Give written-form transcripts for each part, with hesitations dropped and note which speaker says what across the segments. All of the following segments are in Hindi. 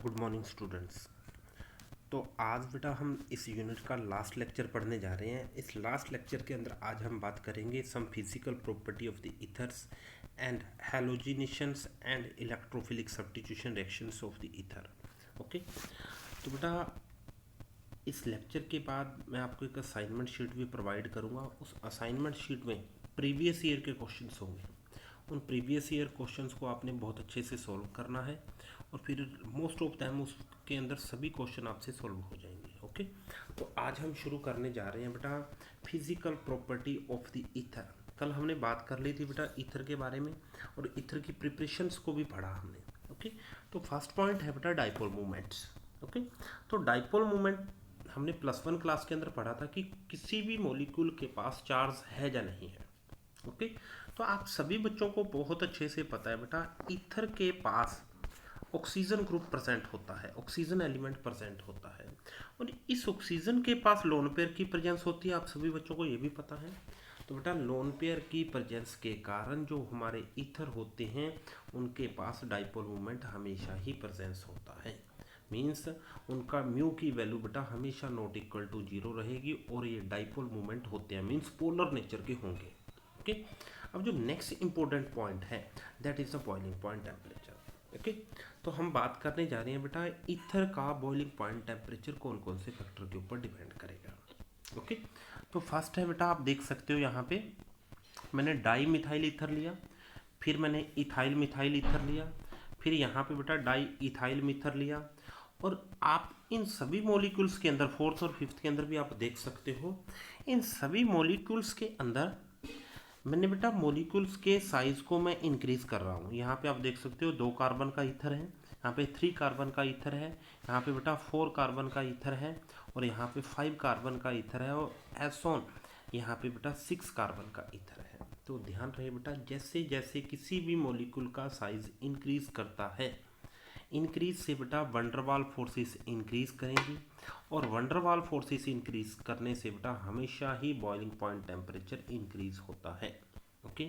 Speaker 1: Good morning students. तो आज बेटा हम इस यूनिट का लास्ट लेक्चर पढ़ने जा रहे हैं। इस लास्ट लेक्चर के अंदर आज हम बात करेंगे some physical property of the ethers and halogenations and electrophilic substitution reactions of the ether. Okay, तो बेटा इस लेक्चर के बाद मैं आपको एक असाइनमेंट शीट भी प्रोवाइड करूंगा। उस असाइनमेंट शीट में प्रीवियस ईयर के क्वेश्चंस होंगे। उन प्रीवियस ईयर क्वेश्चंस को आपने बहुत अच्छे से सॉल्व करना है और फिर मोस्ट ऑफ टाइम उसके अंदर सभी क्वेश्चन आपसे सॉल्व हो जाएंगे। ओके, तो आज हम शुरू करने जा रहे हैं बेटा physical property of the ether. कल हमने बात कर ली थी बेटा ईथर के बारे में और ईथर की प्रिपरेशंस को भी पढ़ा हमने। ओके, तो फर्स्ट पॉइंट है बेटा डाइपोल मूवमेंट्स। ओके, तो डाइपोल मूवमेंट हमने +1 क्लास के अंदर पढ़ा था कि किसी भी मॉलिक्यूल के पास चार्ज है या नहीं है। ओके, तो आप सभी बच्चों को बहुत अच्छे से पता है बेटा ईथर के पास ऑक्सीजन ग्रुप प्रेजेंट होता है, ऑक्सीजन एलिमेंट प्रेजेंट होता है और इस ऑक्सीजन के पास लोन पेयर की प्रेजेंस होती है। आप सभी बच्चों को ये भी पता है। तो बेटा लोन पेयर की प्रेजेंस के कारण जो हमारे ईथर होते हैं उनके पास डाइपोल मूवमेंट हमेशा ही प्रेजेंस होता है। मीन्स उनका म्यू की वैल्यू बेटा हमेशा नॉट इक्वल टू 0 रहेगी और ये डाइपोल मूवमेंट होते हैं, मीन्स पोलर नेचर के होंगे। ओके, अब जो नेक्स्ट इंपॉर्टेंट पॉइंट है that is the boiling point temperature. Okay, तो हम बात करने जा रहे हैं बेटा ईथर का बॉइलिंग पॉइंट टेम्परेचर कौन कौन से फैक्टर के ऊपर डिपेंड करेगा। ओके, तो फर्स्ट है बेटा आप देख सकते हो यहाँ पे मैंने डाई मिथाइल ईथर लिया, फिर मैंने इथाइल मिथाइल ईथर लिया, फिर यहाँ पे बेटा डाई इथाइल मिथर लिया और आप इन सभी मॉलिक्यूल्स के अंदर फोर्थ और फिफ्थ के अंदर भी आप देख सकते हो इन सभी मॉलिक्यूल्स के अंदर मैंने बेटा मॉलिक्यूल्स के साइज को मैं इंक्रीज कर रहा हूँ। यहाँ पे आप देख सकते हो 2 कार्बन का ईथर है, यहाँ पे 3 कार्बन का ईथर है, यहाँ पे बेटा 4 कार्बन का ईथर है और यहाँ पे 5 कार्बन का ईथर है और एसोन यहाँ पे बेटा 6 कार्बन का ईथर है। तो ध्यान रहे बेटा जैसे जैसे किसी भी मॉलिक्यूल का साइज इंक्रीज करता है, इंक्रीज से बेटा वंडरवाल फोर्सेस इंक्रीज करेंगी और वंडरवाल फोर्सेस इंक्रीज करने से बेटा हमेशा ही बॉइलिंग पॉइंट टेम्परेचर इंक्रीज होता है। ओके,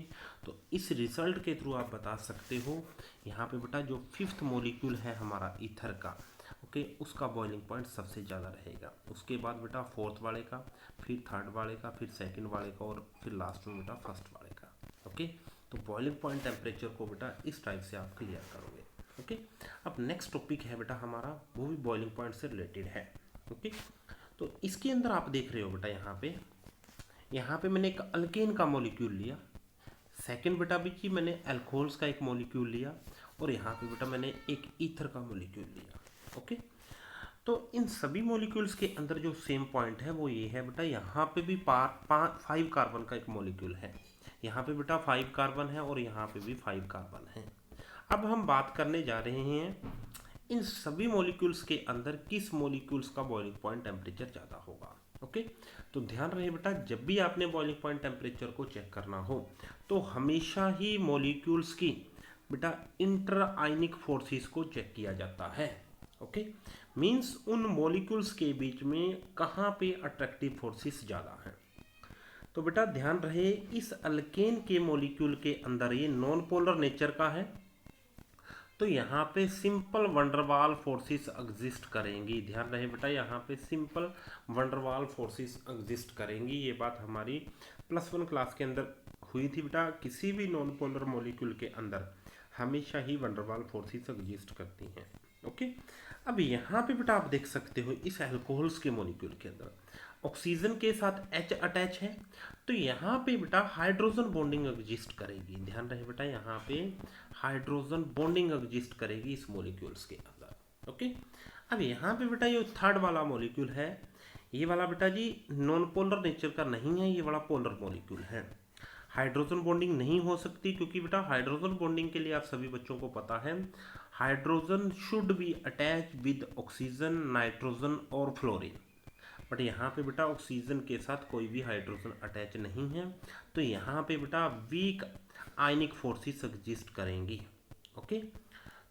Speaker 1: तो इस रिजल्ट के थ्रू आप बता सकते हो यहाँ पे बेटा जो फिफ्थ मॉलिक्यूल है हमारा ईथर का, ओके, उसका बॉइलिंग पॉइंट सबसे ज़्यादा रहेगा। उसके बाद बेटा फोर्थ वाले का, फिर थर्ड वाले का, फिर सेकंड वाले का और फिर लास्ट में बेटा फर्स्ट वाले का। ओके, तो बॉइलिंग पॉइंट टेम्परेचर को बेटा इस टाइप से आप क्लियर करोगे। ओके, अब नेक्स्ट टॉपिक है बेटा हमारा वो भी बॉइलिंग पॉइंट से रिलेटेड है। ओके, तो इसके अंदर आप देख रहे हो बेटा यहाँ पे मैंने एक अल्केन का मॉलिक्यूल लिया, सेकंड बेटा भी कि मैंने एल्कोहल्स का एक मॉलिक्यूल लिया और यहाँ पे बेटा मैंने एक ईथर का मॉलिक्यूल लिया। ओके, तो इन सभी मॉलिक्यूल्स के अंदर जो सेम पॉइंट है वो ये है बेटा यहाँ पे भी 5 कार्बन का एक मॉलिक्यूल है, यहाँ पे बेटा 5 कार्बन है और यहाँ पे भी 5 कार्बन है। अब हम बात करने जा रहे हैं इन सभी मॉलिक्यूल्स के अंदर किस मॉलिक्यूल्स का बॉइलिंग पॉइंट टेम्परेचर ज़्यादा होगा। ओके, तो ध्यान रहे बेटा जब भी आपने बॉइलिंग पॉइंट टेम्परेचर को चेक करना हो तो हमेशा ही मॉलिक्यूल्स की बेटा इंटर आयनिक फोर्सेस को चेक किया जाता है। ओके, मींस उन मॉलिक्यूल्स के बीच में कहाँ पे अट्रैक्टिव फोर्सेस ज़्यादा हैं। तो बेटा ध्यान रहे इस अल्केन के मॉलिक्यूल के अंदर ये नॉन पोलर नेचर का है तो यहाँ पे सिंपल वंडरवाल फोर्सेस एग्जिस्ट करेंगी। ध्यान रहे बेटा यहाँ पे सिंपल वंडरवाल फोर्सेस एग्जिस्ट करेंगी। ये बात हमारी +1 क्लास के अंदर हुई थी बेटा, किसी भी नॉन पोलर मॉलिक्यूल के अंदर हमेशा ही वंडरवाल फोर्सेस एग्जिस्ट करती हैं। ओके, अब यहाँ पे बेटा आप देख सकते हो इस अल्कोहल्स के मॉलिक्यूल के अंदर ऑक्सीजन के साथ H अटैच है तो यहाँ पे बेटा हाइड्रोजन बॉन्डिंग एग्जिस्ट करेगी। ध्यान रहे बेटा यहाँ पे हाइड्रोजन बॉन्डिंग एग्जिस्ट करेगी इस मॉलिक्यूल्स के अंदर। ओके, अब यहाँ पे बेटा ये थर्ड वाला मॉलिक्यूल है, ये वाला बेटा जी नॉन पोलर नेचर का नहीं है, ये वाला पोलर मॉलिक्यूल है। हाइड्रोजन बॉन्डिंग नहीं हो सकती क्योंकि बेटा हाइड्रोजन बॉन्डिंग के लिए आप सभी बच्चों को पता है hydrogen should be attach with oxygen, nitrogen और फ्लोरीन, बट यहाँ पे बेटा ऑक्सीजन के साथ कोई भी हाइड्रोजन अटैच नहीं है तो यहाँ पे बेटा वीक आयनिक फोर्सेस एग्जिस्ट करेंगी। ओके,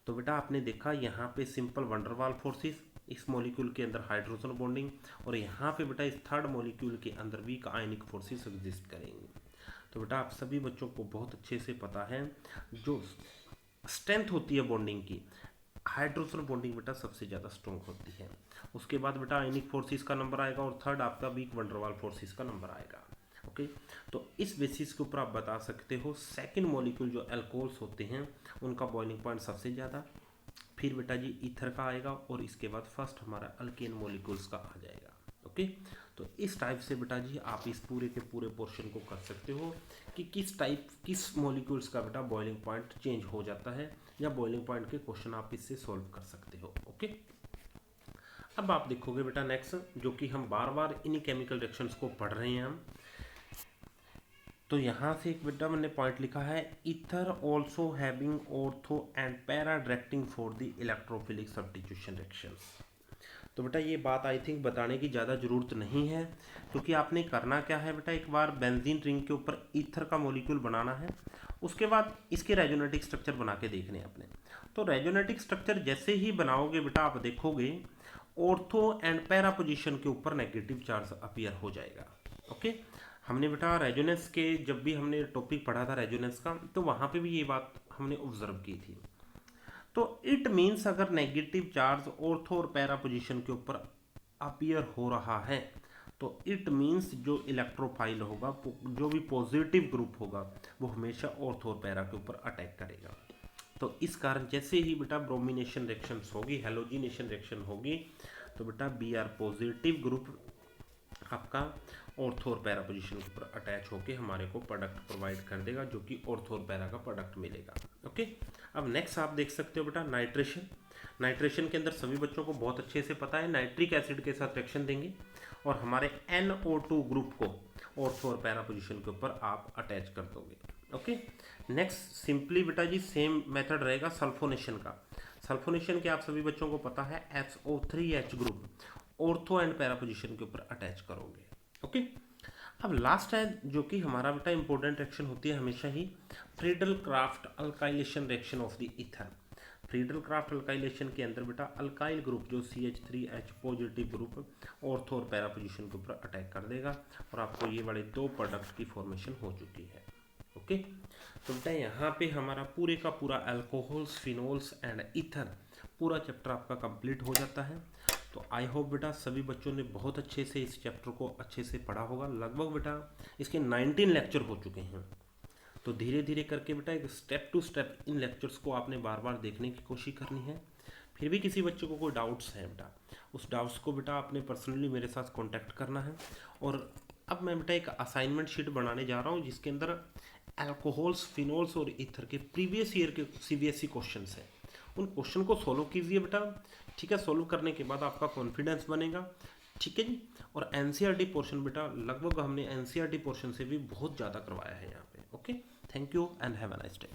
Speaker 1: तो बेटा आपने देखा यहाँ पे सिंपल वंडरवाल फोर्सेस, इस मॉलिक्यूल के अंदर हाइड्रोजन बॉन्डिंग और यहाँ पे बेटा इस थर्ड मॉलिक्यूल के अंदर वीक आयनिक फोर्सेस एग्जिस्ट करेंगी। तो बेटा आप सभी बच्चों को बहुत अच्छे से पता है जो स्ट्रेंथ होती है बॉन्डिंग की हाइड्रोजन बॉन्डिंग बेटा सबसे ज़्यादा स्ट्रॉन्ग होती है। उसके बाद बेटा आयनिक फोर्सेस का नंबर आएगा और थर्ड आपका वीक वंडरवाल फोर्सेस का नंबर आएगा। ओके, तो इस बेसिस के ऊपर आप बता सकते हो सेकंड मॉलिक्यूल जो अल्कोहल्स होते हैं उनका बॉइलिंग पॉइंट सबसे ज़्यादा, फिर बेटा जी ईथर का आएगा और इसके बाद फर्स्ट हमारा अल्केन मॉलिक्यूल्स का आ जाएगा। ओके, तो इस टाइप से बेटा जी आप इस पूरे के पूरे पोर्शन को कर सकते हो कि किस मॉलिक्यूल्स का बेटा बॉइलिंग पॉइंट चेंज हो जाता है, या बॉइलिंग पॉइंट के क्वेश्चन आप इससे सॉल्व कर सकते हो। ओके, अब आप देखोगे बेटा नेक्स्ट, जो कि हम बार बार इन्हीं केमिकल रिएक्शंस को पढ़ रहे हैं हम, तो यहाँ से एक बेटा मैंने पॉइंट लिखा है, ether also having ortho and para directing for the electrophilic substitution reactions. तो बेटा ये बात आई थिंक बताने की ज़्यादा ज़रूरत नहीं है, क्योंकि आपने करना क्या है बेटा, एक बार बेंजीन रिंग के ऊपर ईथर का मॉलिक्यूल बनाना है, उसके बाद इसके रेजोनेटिक स्ट्रक्चर बना के देखने हैं आपने। तो रेजोनेटिक स्ट्रक्चर जैसे ही बनाओगे बेटा आप देखोगे ऑर्थो एंड पैरा पोजीशन के ऊपर नेगेटिव चार्ज अपीयर हो जाएगा। ओके, हमने बेटा रेजोनेंस के जब भी हमने टॉपिक पढ़ा था रेजोनेंस का, तो वहाँ पे भी ये बात हमने ऑब्जर्व की थी। तो इट मीन्स अगर नेगेटिव चार्ज ऑर्थो और पैरा पोजीशन के ऊपर अपीयर हो रहा है, तो इट मीन्स जो इलेक्ट्रोफाइल होगा, जो भी पॉजिटिव ग्रुप होगा, वो हमेशा ऑर्थो और पैरा के ऊपर अटैक करेगा। तो इस कारण जैसे ही बेटा ब्रोमिनेशन रिएक्शन होगी, हेलोजिनेशन रिएक्शन होगी, तो बेटा बी आर पॉजिटिव ग्रुप आपका ऑर्थो और पैरा पोजीशन के ऊपर अटैच होके हमारे को प्रोडक्ट प्रोवाइड कर देगा, जो कि ऑर्थो और पैरा का प्रोडक्ट मिलेगा। ओके, अब नेक्स्ट आप देख सकते हो बेटा नाइट्रेशन। नाइट्रेशन के अंदर सभी बच्चों को बहुत अच्छे से पता है, नाइट्रिक एसिड के साथ रिएक्शन देंगे और हमारे NO2 ग्रुप को ऑर्थो और पैरा पोजीशन के ऊपर आप अटैच कर दोगे। ओके, नेक्स्ट सिंपली बेटा जी सेम मेथड रहेगा सल्फोनेशन का। सल्फोनेशन के आप सभी बच्चों को पता है SO3H group ortho and para position के ऊपर अटैच करोगे। ओके, अब लास्ट है जो कि हमारा बेटा इंपॉर्टेंट रिएक्शन होती है हमेशा ही, Friedel Crafts alkylation reaction of the ether. Friedel Crafts alkylation के अंदर बेटा अल्काइल ग्रुप जो CH3H पॉजिटिव ग्रुप ऑर्थो और पैरा पोजीशन के ऊपर अटैक कर देगा और आपको ये वाले दो प्रोडक्ट की फॉर्मेशन हो चुकी है। ओके, तो बेटा यहाँ पे हमारा पूरे का पूरा अल्कोहल्स, फिनोल्स एंड ईथर पूरा चैप्टर आपका कंप्लीट हो जाता है। तो आई होप बेटा सभी बच्चों ने बहुत अच्छे से इस चैप्टर को अच्छे से पढ़ा होगा। लगभग बेटा इसके 19 लेक्चर हो चुके हैं, तो धीरे धीरे करके बेटा एक स्टेप टू स्टेप इन लेक्चर्स को आपने बार बार देखने की कोशिश करनी है। फिर भी किसी बच्चे को कोई डाउट्स हैं बेटा, उस डाउट्स को बेटा आपने पर्सनली मेरे साथ कॉन्टैक्ट करना है। और अब मैं बेटा एक असाइनमेंट शीट बनाने जा रहा हूँ जिसके अंदर अल्कोहल्स, फिनोल्स और ईथर के प्रीवियस ईयर के CBSE क्वेश्चन हैं, उन क्वेश्चन को सॉल्व कीजिए बेटा। ठीक है, सॉल्व करने के बाद आपका कॉन्फिडेंस बनेगा। ठीक है जी, और NCERT पोर्शन बेटा लगभग हमने NCERT पोर्शन से भी बहुत ज़्यादा करवाया है यहाँ पे। Okay, thank you and have a nice day.